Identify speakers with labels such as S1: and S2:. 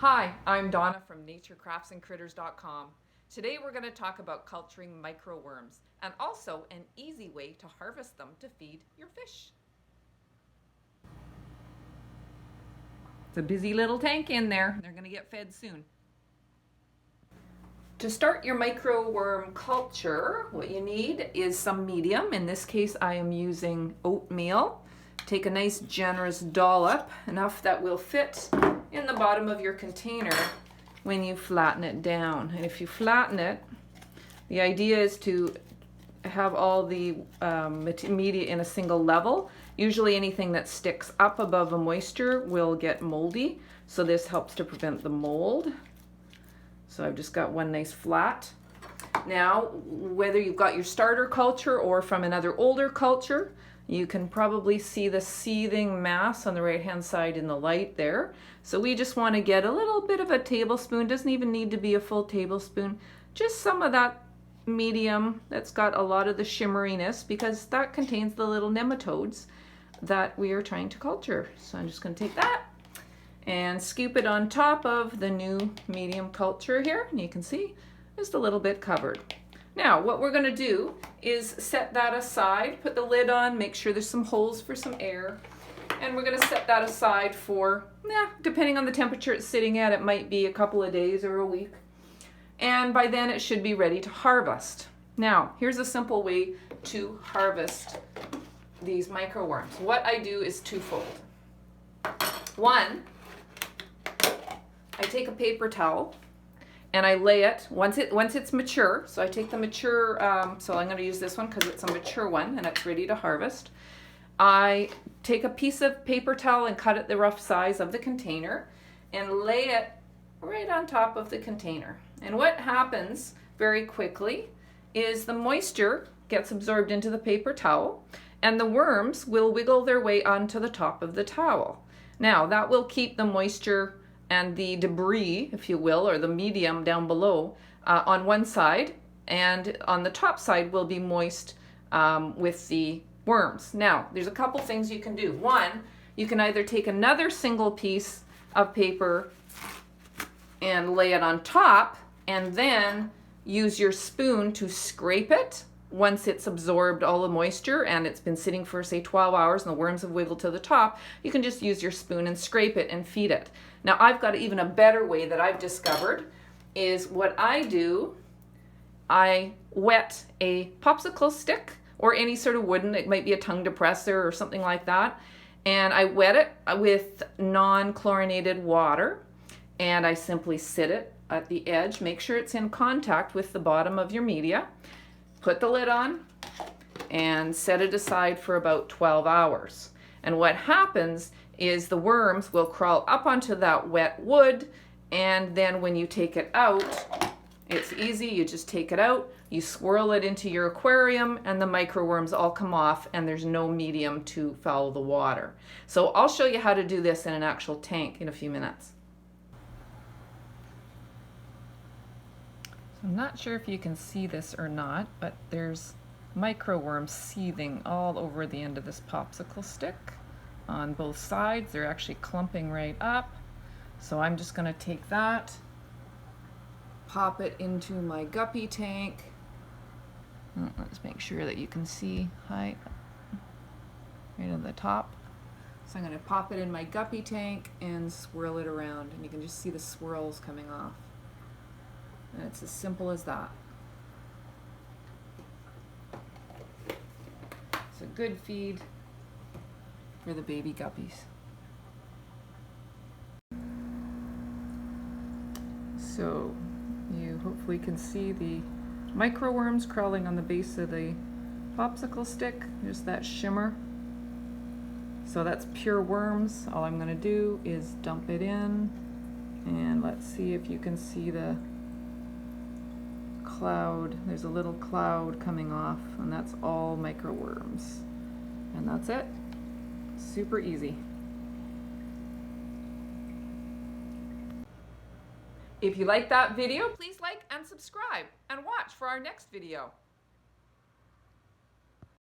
S1: Hi, I'm Donna from naturecraftsandcritters.com. Today we're going to talk about culturing microworms and also an easy way to harvest them to feed your fish. It's a busy little tank in there. They're going to get fed soon. To start your microworm culture, what you need is some medium. In this case, I am using oatmeal. Take a nice generous dollop, enough that will fit in the bottom of your container when you flatten it down. And if you flatten it, the idea is to have all the media in a single level. Usually anything that sticks up above a moisture will get moldy, so this helps to prevent the mold. So I've just got one nice flat. Now, whether you've got your starter culture or from another older culture, you can probably see the seething mass on the right-hand side in the light there. So we just want to get a little bit of a tablespoon, doesn't even need to be a full tablespoon, just some of that medium that's got a lot of the shimmeriness, because that contains the little nematodes that we are trying to culture. So I'm just going to take that and scoop it on top of the new medium culture here, and you can see just a little bit covered. Now, what we're going to do is set that aside, put the lid on, make sure there's some holes for some air, and we're going to set that aside for, depending on the temperature it's sitting at, it might be a couple of days or a week. And by then it should be ready to harvest. Now, here's a simple way to harvest these microworms. What I do is twofold. One, I take a paper towel and I lay it, once it's mature, so I take the mature, so I'm going to use this one because it's a mature one and it's ready to harvest. I take a piece of paper towel and cut it the rough size of the container and lay it right on top of the container. And what happens very quickly is the moisture gets absorbed into the paper towel and the worms will wiggle their way onto the top of the towel. Now, that will keep the moisture and the debris, if you will, or the medium down below on one side, and on the top side will be moist with the worms. Now, there's a couple things you can do. One, you can either take another single piece of paper and lay it on top, and then use your spoon to scrape it once it's absorbed all the moisture and it's been sitting for, say, 12 hours and the worms have wiggled to the top. You can just use your spoon and scrape it and feed it. Now, I've got even a better way that I've discovered is what I do, I wet a popsicle stick or any sort of wooden, it might be a tongue depressor or something like that, and I wet it with non-chlorinated water, and I simply sit it at the edge, make sure it's in contact with the bottom of your media, put the lid on, and set it aside for about 12 hours. And what happens is the worms will crawl up onto that wet wood, and then when you take it out, it's easy, you just take it out, you swirl it into your aquarium, and the microworms all come off, and there's no medium to foul the water. So I'll show you how to do this in an actual tank in a few minutes. I'm not sure if you can see this or not, but there's microworms seething all over the end of this popsicle stick on both sides. They're actually clumping right up. So I'm just going to take that, pop it into my guppy tank. Let's make sure that you can see right at the top. So I'm going to pop it in my guppy tank and swirl it around, and you can just see the swirls coming off. And it's as simple as that. It's a good feed for the baby guppies. So you hopefully can see the microworms crawling on the base of the popsicle stick, just that shimmer. So that's pure worms. All I'm going to do is dump it in, and let's see if you can see the cloud. There's a little cloud coming off, and that's all microworms. And that's it. Super easy. If you like that video, please like and subscribe and watch for our next video.